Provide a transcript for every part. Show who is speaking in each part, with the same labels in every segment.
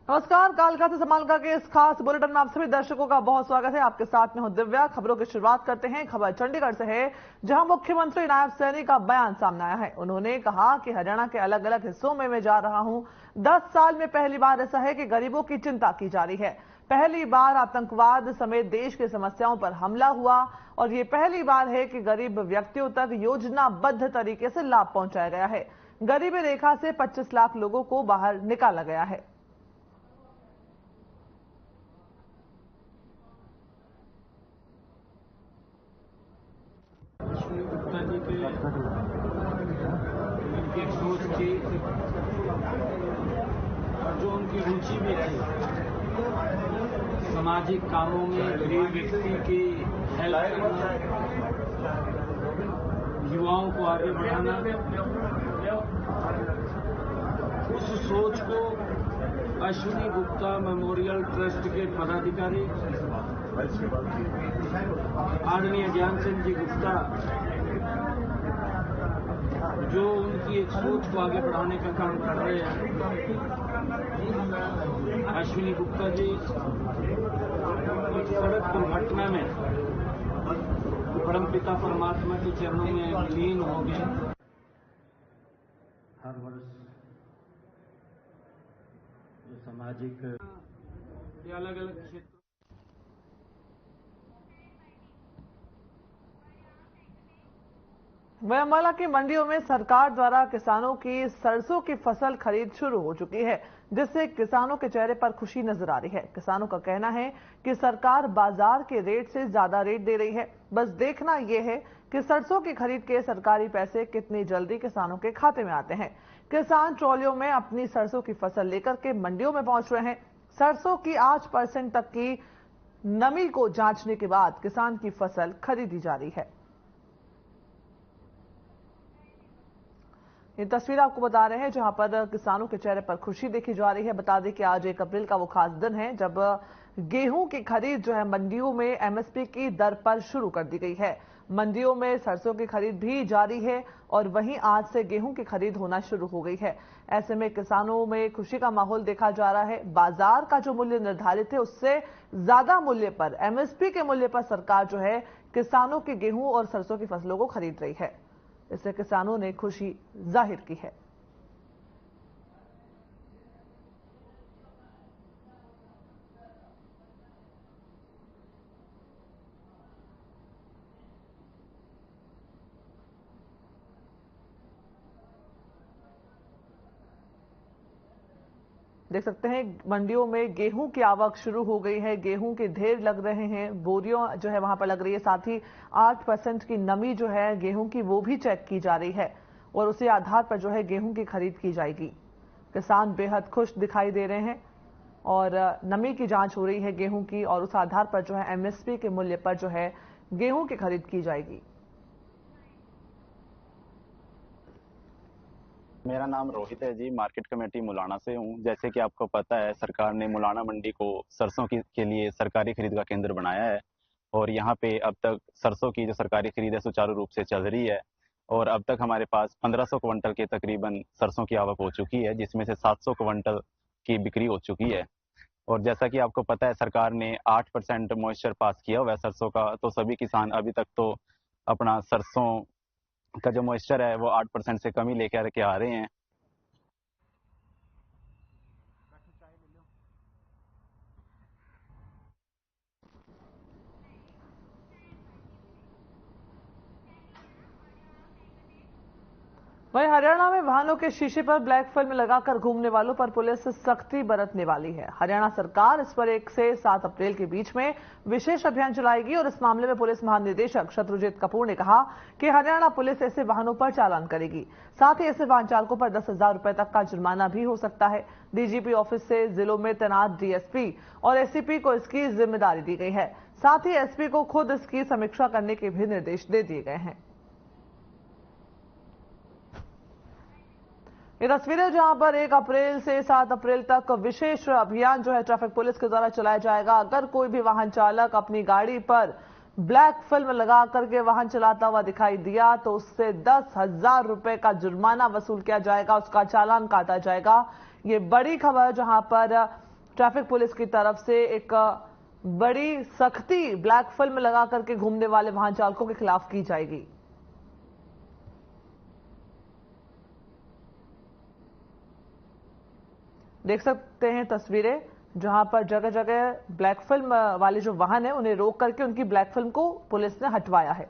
Speaker 1: नमस्कार, कालका से समालका के इस खास बुलेटिन में आप सभी दर्शकों का बहुत स्वागत है। आपके साथ में हूं दिव्या। खबरों की शुरुआत करते हैं। खबर चंडीगढ़ से है, जहां मुख्यमंत्री नायब सैनी का बयान सामने आया है। उन्होंने कहा कि हरियाणा के अलग अलग हिस्सों में मैं जा रहा हूं। 10 साल में पहली बार ऐसा है कि गरीबों की चिंता की जा रही है। पहली बार आतंकवाद समेत देश की समस्याओं पर हमला हुआ और ये पहली बार है कि गरीब व्यक्तियों तक योजनाबद्ध तरीके से लाभ पहुंचाया गया है। गरीबी रेखा से 25 लाख लोगों को बाहर निकाला गया है।
Speaker 2: गुप्ता जी के उनकी सोच थी और जो उनकी रुचि भी थी सामाजिक कामों में, गरीब व्यक्ति की हेल्प करना, युवाओं को आगे बढ़ाना, उस सोच को अश्विनी गुप्ता मेमोरियल ट्रस्ट के पदाधिकारी आदरणीय ज्ञान सिंह जी गुप्ता, जो उनकी एक सोच को आगे बढ़ाने का काम कर रहे हैं। अश्विनी गुप्ता जी एक सड़क दुर्घटना में परमपिता परमात्मा के चरणों में लीन हो गए। हर वर्ष जो सामाजिक अलग अलग क्षेत्र
Speaker 1: अम्बाला की मंडियों में सरकार द्वारा किसानों की सरसों की फसल खरीद शुरू हो चुकी है, जिससे किसानों के चेहरे पर खुशी नजर आ रही है। किसानों का कहना है कि सरकार बाजार के रेट से ज्यादा रेट दे रही है। बस देखना यह है कि सरसों की खरीद के सरकारी पैसे कितनी जल्दी किसानों के खाते में आते हैं। किसान ट्रॉलियों में अपनी सरसों की फसल लेकर के मंडियों में पहुंच रहे हैं। सरसों की 8% तक की नमी को जांचने के बाद किसान की फसल खरीदी जा रही है। ये तस्वीर आपको बता रहे हैं जहां पर किसानों के चेहरे पर खुशी देखी जा रही है। बता दें कि आज 1 अप्रैल का वो खास दिन है जब गेहूं की खरीद जो है मंडियों में एमएसपी की दर पर शुरू कर दी गई है। मंडियों में सरसों की खरीद भी जारी है और वहीं आज से गेहूं की खरीद होना शुरू हो गई है। ऐसे में किसानों में खुशी का माहौल देखा जा रहा है। बाजार का जो मूल्य निर्धारित है उससे ज्यादा मूल्य पर, एमएसपी के मूल्य पर सरकार जो है किसानों के गेहूं और सरसों की फसलों को खरीद रही है। इससे किसानों ने खुशी जाहिर की है। देख सकते हैं मंडियों में गेहूं की आवक शुरू हो गई है। गेहूं के ढेर लग रहे हैं, बोरियों जो है वहां पर लग रही है। साथ ही 8% की नमी जो है गेहूं की वो भी चेक की जा रही है और उसी आधार पर जो है गेहूं की खरीद की जाएगी। किसान बेहद खुश दिखाई दे रहे हैं और नमी की जांच हो रही है गेहूं की और उस आधार पर जो है एमएसपी के मूल्य पर जो है गेहूं की खरीद की जाएगी।
Speaker 3: मेरा नाम रोहित है जी, मार्केट कमेटी मुलाना से हूँ। जैसे कि आपको पता है, सरकार ने मुलाना मंडी को सरसों के लिए सरकारी खरीद का केंद्र बनाया है और यहाँ पे अब तक सरसों की जो सरकारी खरीद है सुचारू रूप से चल रही है और अब तक हमारे पास 1500 क्विंटल के तकरीबन सरसों की आवक हो चुकी है, जिसमें से 700 क्विंटल की बिक्री हो चुकी है। और जैसा कि आपको पता है, सरकार ने 8% मॉइस्चर पास किया हुआ है सरसों का, तो सभी किसान अभी तक तो अपना सरसों का जो मॉइस्चर है वो 8% से कम ही लेकर के आ रहे हैं।
Speaker 1: वहीं हरियाणा में वाहनों के शीशे पर ब्लैक फिल्म लगाकर घूमने वालों पर पुलिस सख्ती बरतने वाली है। हरियाणा सरकार इस पर 1 से 7 अप्रैल के बीच में विशेष अभियान चलाएगी और इस मामले में पुलिस महानिदेशक शत्रुजीत कपूर ने कहा कि हरियाणा पुलिस ऐसे वाहनों पर चालान करेगी। साथ ही ऐसे वाहन चालकों पर 10,000 रुपए तक का जुर्माना भी हो सकता है। डीजीपी ऑफिस से जिलों में तैनात डीएसपी और एसपी को इसकी जिम्मेदारी दी गई है। साथ ही एसपी को खुद इसकी समीक्षा करने के भी निर्देश दे दिए गए हैं। ये तस्वीरें जहां पर 1 अप्रैल से 7 अप्रैल तक विशेष अभियान जो है ट्रैफिक पुलिस के द्वारा चलाया जाएगा। अगर कोई भी वाहन चालक अपनी गाड़ी पर ब्लैक फिल्म लगा करके वाहन चलाता हुआ दिखाई दिया तो उससे 10,000 रुपए का जुर्माना वसूल किया जाएगा, उसका चालान काटा जाएगा। ये बड़ी खबर जहां पर ट्रैफिक पुलिस की तरफ से एक बड़ी सख्ती ब्लैक फिल्म लगा करके घूमने वाले वाहन चालकों के खिलाफ की जाएगी। देख सकते हैं तस्वीरें जहां पर जगह जगह ब्लैक फिल्म वाले जो वाहन है उन्हें रोक करके उनकी ब्लैक फिल्म को पुलिस ने हटवाया है।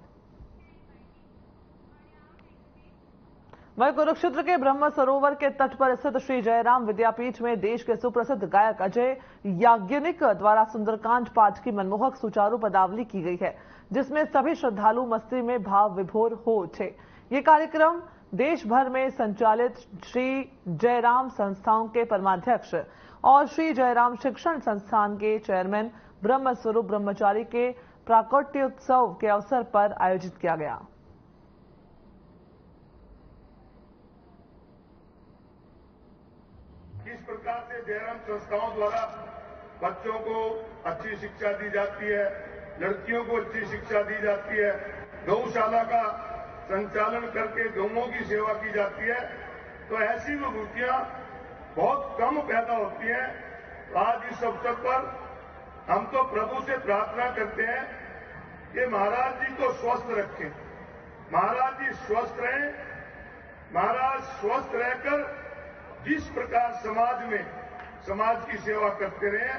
Speaker 1: वहीं कुरुक्षेत्र के ब्रह्म सरोवर के तट पर स्थित श्री जयराम विद्यापीठ में देश के सुप्रसिद्ध गायक अजय याज्ञनिक द्वारा सुंदरकांड पाठ की मनमोहक सुचारू पदावली की गई है, जिसमें सभी श्रद्धालु मस्ती में भाव विभोर हो उठे। ये कार्यक्रम देश भर में संचालित श्री जयराम संस्थाओं के परमाध्यक्ष और श्री जयराम शिक्षण संस्थान के चेयरमैन ब्रह्म स्वरूप ब्रह्मचारी के प्राकट्योत्सव के अवसर पर आयोजित किया गया।
Speaker 4: किस प्रकार से जयराम संस्थाओं द्वारा बच्चों को अच्छी शिक्षा दी जाती है, लड़कियों को अच्छी शिक्षा दी जाती है, गौशाला का संचालन करके गौओं की सेवा की जाती है, तो ऐसी विभूतियां बहुत कम पैदा होती हैं। आज इस अवसर पर हम तो प्रभु से प्रार्थना करते हैं कि महाराज जी को स्वस्थ रखें, महाराज जी स्वस्थ रहें, महाराज स्वस्थ रहकर जिस प्रकार समाज में समाज की सेवा करते रहे,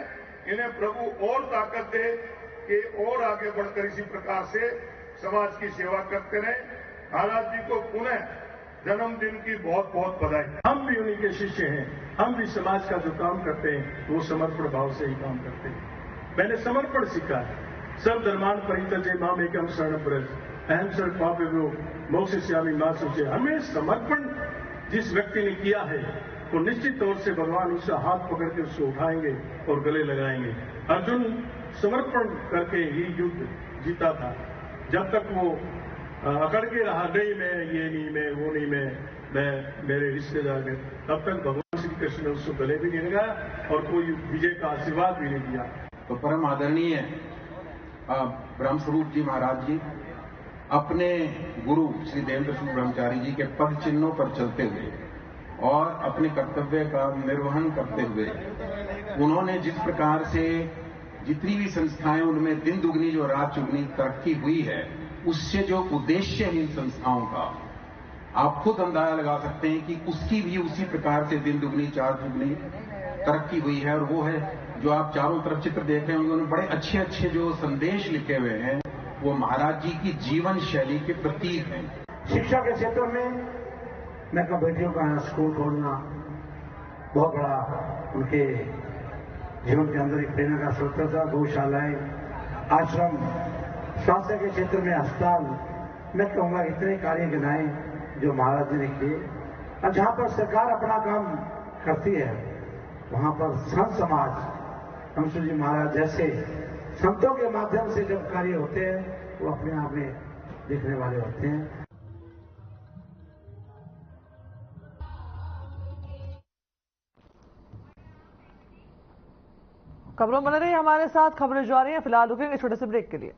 Speaker 4: इन्हें प्रभु और ताकत दे कि और आगे बढ़कर इसी प्रकार से समाज की सेवा करते रहे। महाराज जी को पुनः जन्मदिन की बहुत बहुत बधाई।
Speaker 5: हम भी उन्हीं के शिष्य हैं, हम भी समाज का जो काम करते हैं वो समर्पण भाव से ही काम करते हैं। मैंने समर्पण सीखा है। सब धर्मान परित्यज्य माम एकम शरणं व्रज अहम शरण पापेभ्यो मोक्षयिष्यामि मा शुचि। हमें समर्पण जिस व्यक्ति ने किया है तो निश्चित तौर से भगवान उसका हाथ पकड़ के उसको उठाएंगे और गले लगाएंगे। अर्जुन समर्पण करके ही युद्ध जीता था। जब तक वो अकड़ के रहा, नहीं मैं ये नहीं, मैं वो नहीं, मैं मेरे रिश्तेदार में, तब तक भगवान श्री कृष्ण ने उसको गले भी नहीं लगाया और कोई विजय का आशीर्वाद भी नहीं दिया।
Speaker 6: तो परम आदरणीय ब्रह्मस्वरूप जी महाराज जी अपने गुरु श्री देवेंद्र सिंह ब्रह्मचारी जी के पद चिन्हों पर चलते हुए और अपने कर्तव्य का निर्वहन करते हुए उन्होंने जिस प्रकार से जितनी भी संस्थाएं उनमें दिन दुगनी जो रात चुगनी तरक्की हुई है, उससे जो उद्देश्य है इन संस्थाओं का, आप खुद अंदाजा लगा सकते हैं कि उसकी भी उसी प्रकार से दिन दुगनी चार दुगनी तरक्की हुई है। और वो है जो आप चारों तरफ चित्र देख रहे हैं, उन्होंने बड़े अच्छे अच्छे जो संदेश लिखे हुए हैं वो महाराज जी की जीवन शैली के प्रतीक हैं।
Speaker 7: शिक्षा के क्षेत्र में मैं कहा बेटियों का स्कूल खोलना बहुत बड़ा उनके जीवन के अंदर एक प्रेरणा का स्रोत था। गौशालाएं, आश्रम, स्वास्थ्य के क्षेत्र में अस्पताल, मैं कहूंगा इतने कार्य गिनाए जो महाराज जी ने किए। और जहां पर सरकार अपना काम करती है वहां पर संत समाज, हंसू जी महाराज जैसे संतों के माध्यम से जब कार्य होते हैं वो अपने आप में दिखने वाले होते हैं।
Speaker 1: खबरों बने रही हमारे साथ, खबरें जारी हैं। फिलहाल रुकेंगे छोटे से ब्रेक के लिए।